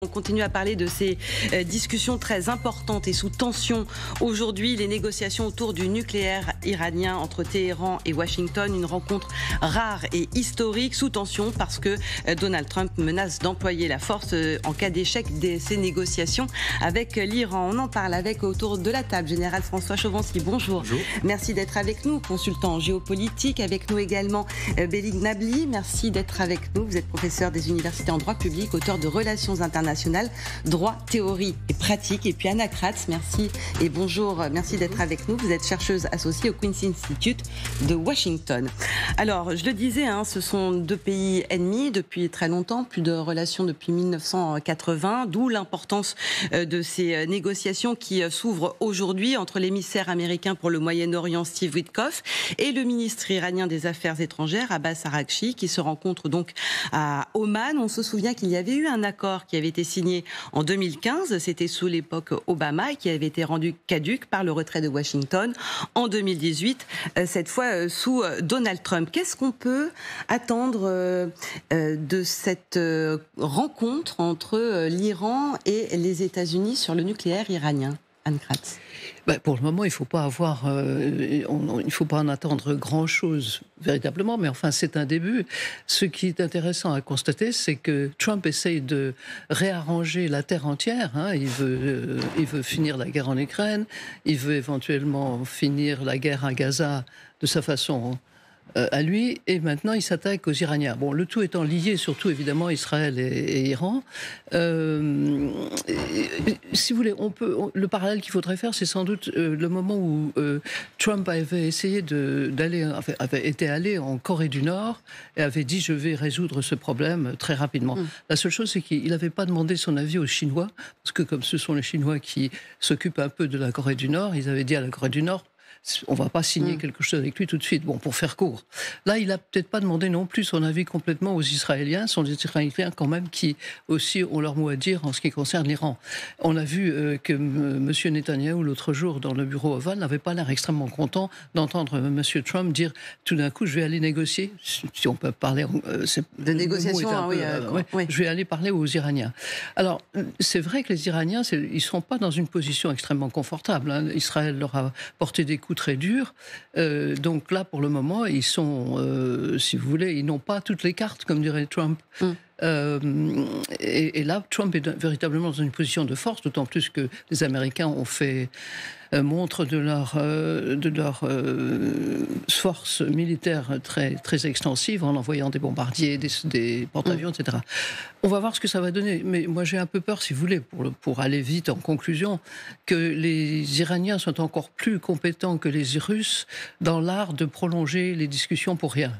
On continue à parler de ces discussions très importantes et sous tension. Aujourd'hui, les négociations autour du nucléaire iranien entre Téhéran et Washington, une rencontre rare et historique sous tension parce que Donald Trump menace d'employer la force en cas d'échec de ces négociations avec l'Iran. On en parle avec autour de la table Général François Chauvency. Bonjour. Bonjour. Merci d'être avec nous, consultant en géopolitique. Avec nous également Beling Nabli. Merci d'être avec nous. Vous êtes professeur des universités en droit public, auteur de Relations internationales, droit, théorie et pratique. Et puis Anna Kratz, merci et bonjour, merci d'être avec nous. Vous êtes chercheuse associée au Queen's Institute de Washington. Alors, je le disais, ce sont deux pays ennemis depuis très longtemps, plus de relations depuis 1980, d'où l'importance de ces négociations qui s'ouvrent aujourd'hui entre l'émissaire américain pour le Moyen-Orient, Steve Witkoff, et le ministre iranien des Affaires étrangères, Abbas Araghchi, qui se rencontrent donc à Oman. On se souvient qu'il y avait eu un accord qui avait été signé en 2015, c'était sous l'époque Obama, et qui avait été rendu caduc par le retrait de Washington en 2018, cette fois sous Donald Trump. Qu'est-ce qu'on peut attendre de cette rencontre entre l'Iran et les États-Unis sur le nucléaire iranien? Anne Kratz. Pour le moment, il ne faut pas en attendre grand-chose véritablement, mais enfin, c'est un début. Ce qui est intéressant à constater, c'est que Trump essaye de réarranger la terre entière. Il veut finir la guerre en Ukraine, il veut éventuellement finir la guerre à Gaza de sa façon à lui, et maintenant il s'attaque aux Iraniens. Bon, le tout étant lié surtout évidemment Israël et Iran. Si vous voulez, le parallèle qu'il faudrait faire, c'est sans doute le moment où Trump avait essayé avait été allé en Corée du Nord et avait dit je vais résoudre ce problème très rapidement. La seule chose, c'est qu'il n'avait pas demandé son avis aux Chinois, parce que comme ce sont les Chinois qui s'occupent un peu de la Corée du Nord, ils avaient dit à la Corée du Nord, on ne va pas signer quelque chose avec lui tout de suite, pour faire court. Là, il n'a peut-être pas demandé non plus son avis complètement aux Israéliens. Ce sont les Israéliens quand même qui aussi ont leur mot à dire en ce qui concerne l'Iran. On a vu que M. Netanyahou, l'autre jour, dans le bureau ovale, n'avait pas l'air extrêmement content d'entendre M. Trump dire tout d'un coup, je vais aller négocier, si on peut parler... de négociation, je vais aller parler aux Iraniens. Alors, c'est vrai que les Iraniens, ils ne sont pas dans une position extrêmement confortable. Israël leur a porté des coups très dur. Donc là, pour le moment, ils sont, si vous voulez, ils n'ont pas toutes les cartes, comme dirait Trump. Et là, Trump est véritablement dans une position de force, d'autant plus que les Américains ont fait montre de leur force militaire très, très extensive en envoyant des bombardiers, des porte-avions, etc. On va voir ce que ça va donner. Mais moi, j'ai un peu peur, si vous voulez, pour aller vite en conclusion, que les Iraniens sont encore plus compétents que les Russes dans l'art de prolonger les discussions pour rien.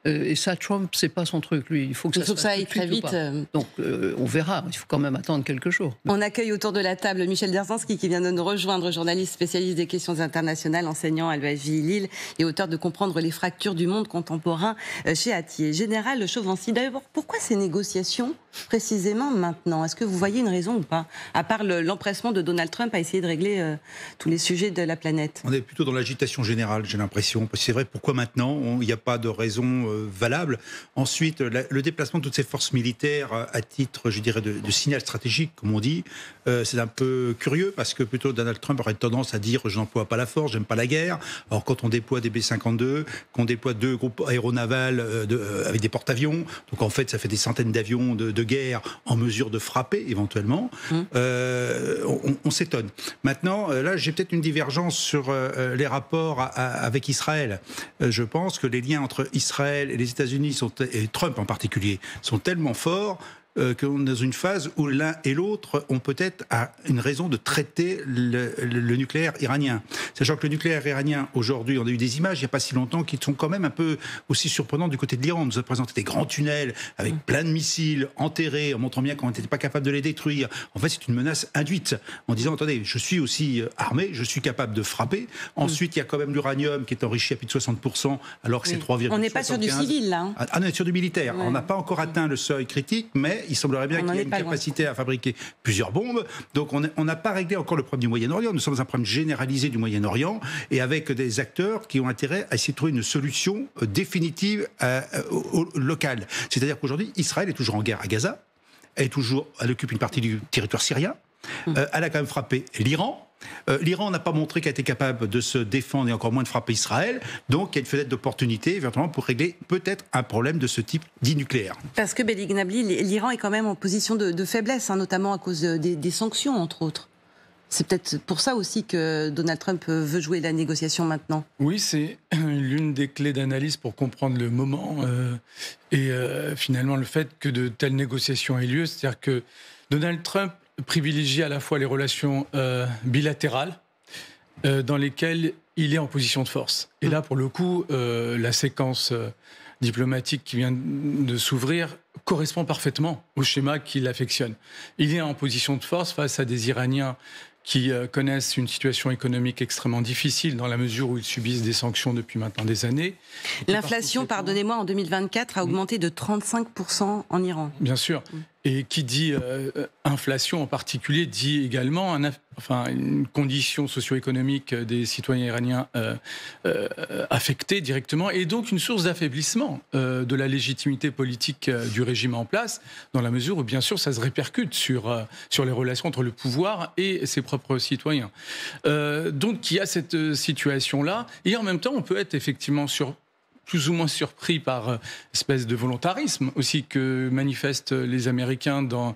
Et ça, Trump, c'est pas son truc, lui. Il faut que ça aille très vite. Donc, on verra. Il faut quand même attendre quelques jours. On accueille autour de la table Michel Derzanski, qui vient de nous rejoindre, journaliste spécialiste des questions internationales, enseignant à l'EFJ Lille et auteur de Comprendre les fractures du monde contemporain chez Hatier. Général Chauvency, d'abord, pourquoi ces négociations précisément maintenant? Est-ce que vous voyez une raison ou pas? À part l'empressement de Donald Trump à essayer de régler tous les sujets de la planète. On est plutôt dans l'agitation générale, j'ai l'impression. C'est vrai, pourquoi maintenant? Il n'y a pas de raison valable. Ensuite, le déplacement de toutes ces forces militaires à titre, je dirais, de signal stratégique, comme on dit, c'est un peu curieux parce que plutôt Donald Trump aurait tendance à dire je n'emploie pas la force, j'aime pas la guerre. Alors quand on déploie des B-52, qu'on déploie 2 groupes aéronavals avec des porte-avions, donc en fait ça fait des centaines d'avions de guerre en mesure de frapper éventuellement, on s'étonne. Maintenant, là j'ai peut-être une divergence sur les rapports avec Israël. Je pense que les liens entre Israël et les États-Unis, et Trump en particulier, sont tellement forts qu'on est dans une phase où l'un et l'autre ont peut-être une raison de traiter le nucléaire iranien. Sachant que le nucléaire iranien, aujourd'hui, on a eu des images il n'y a pas si longtemps qui sont quand même un peu aussi surprenantes du côté de l'Iran. On nous a présenté des grands tunnels avec plein de missiles enterrés, en montrant bien qu'on n'était pas capable de les détruire. En fait, c'est une menace induite, en disant, attendez, je suis aussi armé, je suis capable de frapper. Ensuite, il y a quand même l'uranium qui est enrichi à plus de 60%, alors que c'est 3,75. On n'est pas sur du civil, là. On est sur du militaire. On n'a pas encore atteint le seuil critique, mais il semblerait bien qu'il y ait une capacité à fabriquer plusieurs bombes. Donc on n'a pas réglé encore le problème du Moyen-Orient. Nous sommes dans un problème généralisé du Moyen-Orient et avec des acteurs qui ont intérêt à essayer de trouver une solution définitive locale. C'est-à-dire qu'aujourd'hui, Israël est toujours en guerre à Gaza. elle occupe une partie du territoire syrien. Elle a quand même frappé l'Iran. L'Iran n'a pas montré qu'elle était capable de se défendre et encore moins de frapper Israël. Donc, il y a une fenêtre d'opportunité, éventuellement, pour régler peut-être un problème de ce type dit nucléaire. Parce que, Beligh Nabli, l'Iran est quand même en position de faiblesse, notamment à cause des sanctions, entre autres. C'est peut-être pour ça aussi que Donald Trump veut jouer la négociation maintenant. Oui, c'est l'une des clés d'analyse pour comprendre le moment et finalement le fait que de telles négociations aient lieu. C'est-à-dire que Donald Trump privilégie à la fois les relations bilatérales dans lesquelles il est en position de force. Et là, pour le coup, la séquence diplomatique qui vient de s'ouvrir correspond parfaitement au schéma qu'il affectionne. Il est en position de force face à des Iraniens qui connaissent une situation économique extrêmement difficile dans la mesure où ils subissent des sanctions depuis maintenant des années. L'inflation, pardonnez-moi, en 2024 a augmenté de 35% en Iran. Bien sûr. Et qui dit inflation en particulier dit également une condition socio-économique des citoyens iraniens affectés directement et donc une source d'affaiblissement de la légitimité politique du régime en place dans la mesure où bien sûr ça se répercute sur les relations entre le pouvoir et ses propres citoyens. Donc il y a cette situation-là et en même temps on peut être effectivement plus ou moins surpris par espèce de volontarisme aussi que manifestent les Américains dans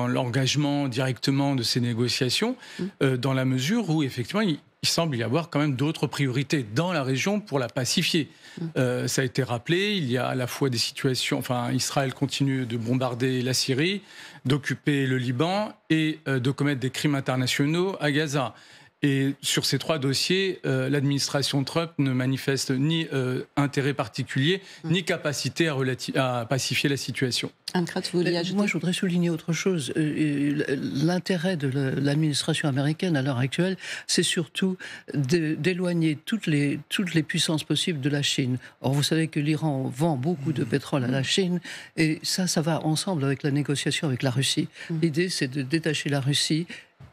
l'engagement directement de ces négociations, dans la mesure où effectivement il semble y avoir quand même d'autres priorités dans la région pour la pacifier. Ça a été rappelé, il y a à la fois des situations, Israël continue de bombarder la Syrie, d'occuper le Liban et de commettre des crimes internationaux à Gaza. Et sur ces trois dossiers, l'administration Trump ne manifeste ni intérêt particulier, ni capacité à pacifier la situation. Moi, je voudrais souligner autre chose. L'intérêt de l'administration américaine à l'heure actuelle, c'est surtout d'éloigner toutes les puissances possibles de la Chine. Or, vous savez que l'Iran vend beaucoup de pétrole à la Chine, et ça va ensemble avec la négociation avec la Russie. L'idée, c'est de détacher la Russie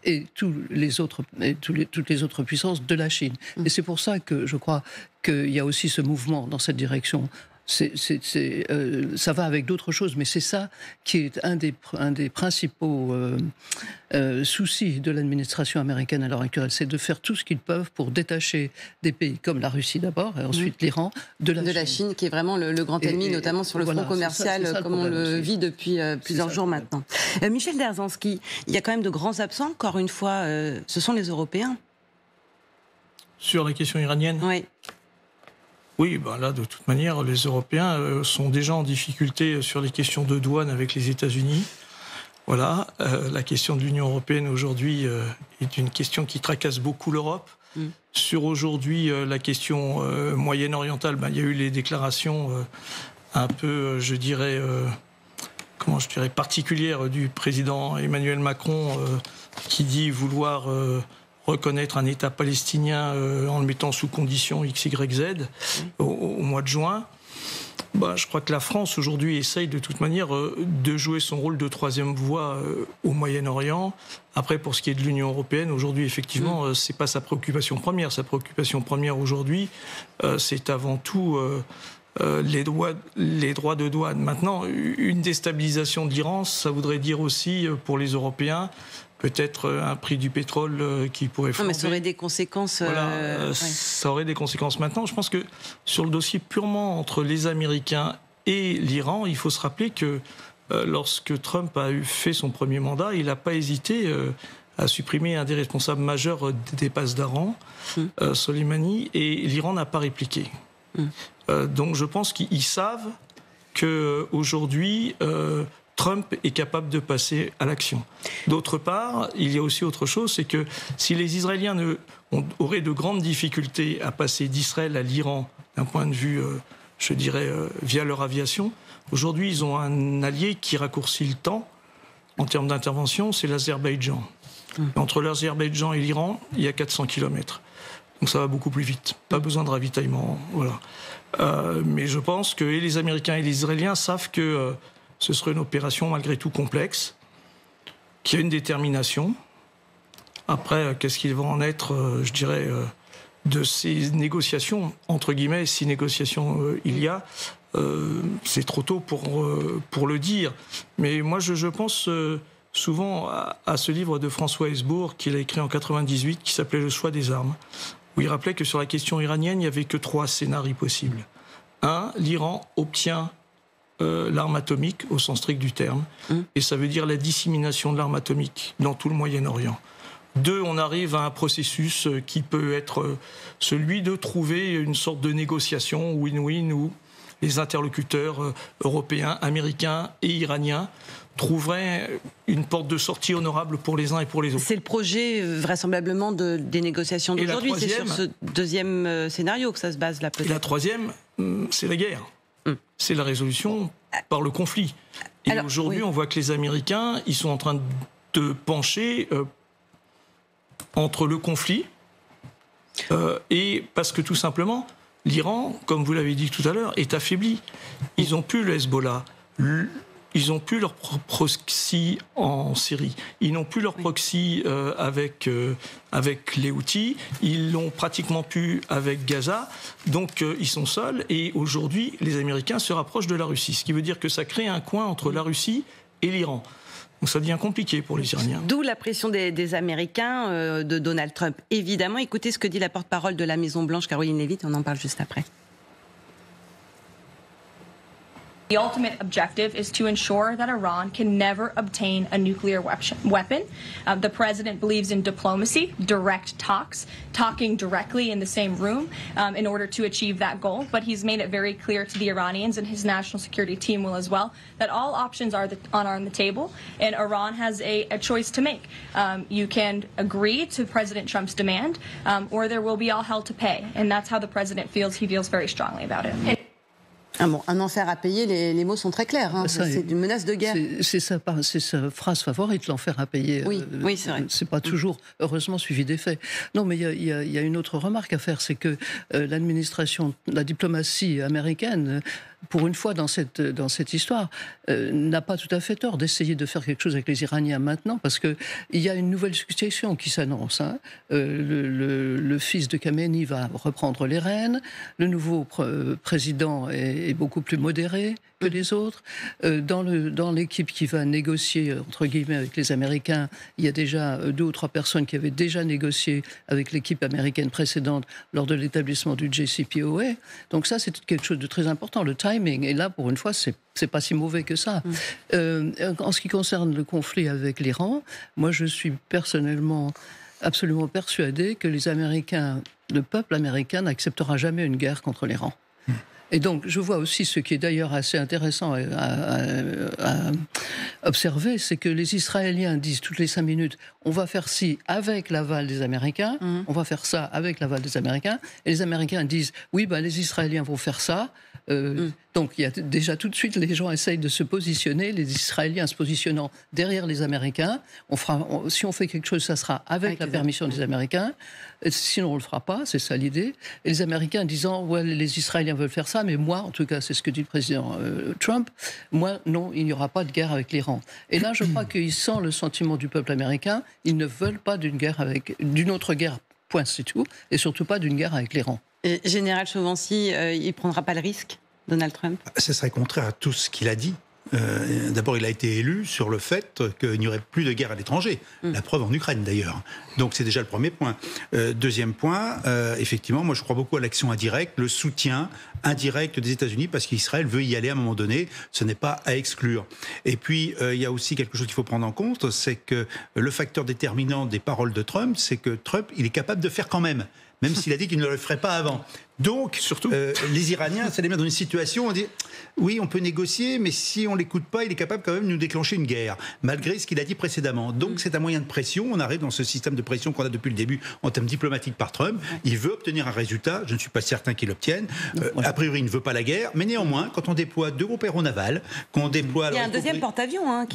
et toutes les autres puissances de la Chine. Et c'est pour ça que je crois qu'il y a aussi ce mouvement dans cette direction. Ça va avec d'autres choses, mais c'est ça qui est un des principaux soucis de l'administration américaine à l'heure actuelle, c'est de faire tout ce qu'ils peuvent pour détacher des pays comme la Russie d'abord, et ensuite l'Iran, de la Chine, qui est vraiment le grand ennemi, notamment sur le front commercial, comme on le vit depuis plusieurs jours maintenant. Michel Derzhansky, il y a quand même de grands absents, encore une fois, ce sont les Européens. Sur la question iranienne ? Oui. Oui, là, de toute manière, les Européens sont déjà en difficulté sur les questions de douane avec les États-Unis. Voilà, la question de l'Union européenne aujourd'hui est une question qui tracasse beaucoup l'Europe. Sur aujourd'hui, la question moyen-orientale, il y a eu les déclarations un peu, particulières du président Emmanuel Macron qui dit vouloir reconnaître un État palestinien en le mettant sous condition X, Y, Z au mois de juin. Je crois que la France aujourd'hui essaye de toute manière de jouer son rôle de troisième voie au Moyen-Orient. Après, pour ce qui est de l'Union européenne, aujourd'hui effectivement, c'est pas sa préoccupation première. Sa préoccupation première aujourd'hui, c'est avant tout les droits de douane. Maintenant, une déstabilisation de l'Iran, ça voudrait dire aussi pour les Européens peut-être un prix du pétrole qui pourrait flamber. Mais ça aurait des conséquences. Ça aurait des conséquences maintenant. Je pense que sur le dossier purement entre les Américains et l'Iran, il faut se rappeler que lorsque Trump a fait son premier mandat, il n'a pas hésité à supprimer un des responsables majeurs des passes d'Aran, Soleimani, et l'Iran n'a pas répliqué. Donc je pense qu'ils savent qu'aujourd'hui, Trump est capable de passer à l'action. D'autre part, il y a aussi autre chose, c'est que si les Israéliens auraient de grandes difficultés à passer d'Israël à l'Iran, d'un point de vue, via leur aviation, aujourd'hui, ils ont un allié qui raccourcit le temps en termes d'intervention, c'est l'Azerbaïdjan. Entre l'Azerbaïdjan et l'Iran, il y a 400 km. Donc ça va beaucoup plus vite. Pas besoin de ravitaillement. Voilà. Mais je pense que et les Américains et les Israéliens savent que ce serait une opération malgré tout complexe, qui a une détermination. Après, qu'est-ce qu'il va en être, de ces négociations, entre guillemets, si négociations il y a, c'est trop tôt pour le dire. Mais moi, je pense souvent à ce livre de François Hesbourg qu'il a écrit en 98, qui s'appelait « Le choix des armes », où il rappelait que sur la question iranienne, il n'y avait que 3 scénarios possibles. 1, l'Iran obtient l'arme atomique au sens strict du terme, et ça veut dire la dissémination de l'arme atomique dans tout le Moyen-Orient. 2, on arrive à un processus qui peut être celui de trouver une sorte de négociation win-win où les interlocuteurs européens, américains et iraniens trouveraient une porte de sortie honorable pour les uns et pour les autres. C'est le projet vraisemblablement des négociations d'aujourd'hui. C'est sur ce deuxième scénario que ça se base là peut-être. Et la troisième, c'est la guerre. C'est la résolution par le conflit. Et aujourd'hui, on voit que les Américains, ils sont en train de pencher entre le conflit et parce que tout simplement, l'Iran, comme vous l'avez dit tout à l'heure, est affaibli. Ils n'ont plus le Hezbollah. Ils n'ont plus leur proxy en Syrie. Ils n'ont plus leur proxy avec les Houthis. Ils l'ont pratiquement plus avec Gaza. Donc ils sont seuls. Et aujourd'hui, les Américains se rapprochent de la Russie. Ce qui veut dire que ça crée un coin entre la Russie et l'Iran. Donc ça devient compliqué pour les Iraniens. D'où la pression des Américains, de Donald Trump. Évidemment, écoutez ce que dit la porte-parole de la Maison-Blanche, Caroline Leavitt. On en parle juste après. The ultimate objective is to ensure that Iran can never obtain a nuclear weapon. The president believes in diplomacy, direct talks, talking directly in the same room in order to achieve that goal. But he's made it very clear to the Iranians, and his national security team will as well, that all options are on the table, and Iran has a choice to make. You can agree to President Trump's demand, or there will be all hell to pay. And that's how the president feels. He feels very strongly about it. Un enfer à payer, les mots sont très clairs. Hein. C'est une menace de guerre. C'est sa phrase favorite, l'enfer à payer. Oui, c'est vrai. C'est pas toujours, heureusement, suivi des faits. Non, mais il y a une autre remarque à faire, c'est que l'administration, la diplomatie américaine, pour une fois dans cette histoire, n'a pas tout à fait tort d'essayer de faire quelque chose avec les Iraniens maintenant, parce qu'il y a une nouvelle succession qui s'annonce. Hein. Le fils de Khamenei va reprendre les rênes, le nouveau président est beaucoup plus modéré que les autres. Dans l'équipe qui va négocier, entre guillemets, avec les Américains, il y a déjà 2 ou 3 personnes qui avaient déjà négocié avec l'équipe américaine précédente lors de l'établissement du JCPOA. Donc ça, c'est quelque chose de très important, le timing. Et là, pour une fois, c'est pas si mauvais que ça. En ce qui concerne le conflit avec l'Iran, moi, je suis personnellement absolument persuadé que les Américains, le peuple américain n'acceptera jamais une guerre contre l'Iran. Et donc, je vois aussi ce qui est d'ailleurs assez intéressant à observer, c'est que les Israéliens disent toutes les 5 minutes « on va faire ci avec l'aval des Américains, on va faire ça avec l'aval des Américains », et les Américains disent « oui, les Israéliens vont faire ça ». Donc il y a déjà tout de suite, les gens essayent de se positionner, les Israéliens se positionnant derrière les Américains. Si on fait quelque chose, ça sera avec la permission des Américains. Sinon, on ne le fera pas, c'est ça l'idée. Et les Américains disant, ouais, les Israéliens veulent faire ça, mais moi, en tout cas, c'est ce que dit le président Trump, moi, non, il n'y aura pas de guerre avec l'Iran. Et là, je crois qu'il sent le sentiment du peuple américain, ils ne veulent pas d'une autre guerre, point, c'est tout, et surtout pas d'une guerre avec l'Iran. Général Chauvency, il ne prendra pas le risque, Donald Trump? Ce serait contraire à tout ce qu'il a dit. D'abord, il a été élu sur le fait qu'il n'y aurait plus de guerre à l'étranger. La preuve en Ukraine, d'ailleurs. Donc, c'est déjà le premier point. Deuxième point, effectivement, moi, je crois beaucoup à l'action indirecte, le soutien indirect des États-Unis, parce qu'Israël veut y aller à un moment donné. Ce n'est pas à exclure. Et puis, il y a aussi quelque chose qu'il faut prendre en compte, c'est que le facteur déterminant des paroles de Trump, c'est que Trump, il est capable de faire quand même s'il a dit qu'il ne le ferait pas avant. Donc, surtout, les Iraniens, ça les met dans une situation où on dit oui, on peut négocier, mais si on ne l'écoute pas, il est capable quand même de nous déclencher une guerre, malgré ce qu'il a dit précédemment. Donc, c'est un moyen de pression. On arrive dans ce système de pression qu'on a depuis le début en termes diplomatiques par Trump. Il veut obtenir un résultat. Je ne suis pas certain qu'il l'obtienne. A priori, il ne veut pas la guerre. Mais néanmoins, quand on déploie 2 groupes aéronavals, qu'on déploie... Il y a un deuxième porte-avions.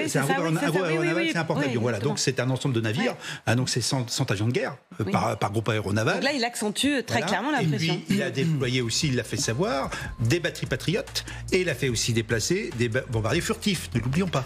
C'est un groupe aéronaval, c'est un porte-avions. Voilà. Donc, c'est un ensemble de navires. Donc, c'est 100 avions de guerre par groupe aéronaval. Donc là, il accentue très clairement la pression. Et puis, il a déployé aussi, il l'a fait savoir, des batteries patriotes, et il a fait aussi déplacer des bombardiers furtifs, ne l'oublions pas.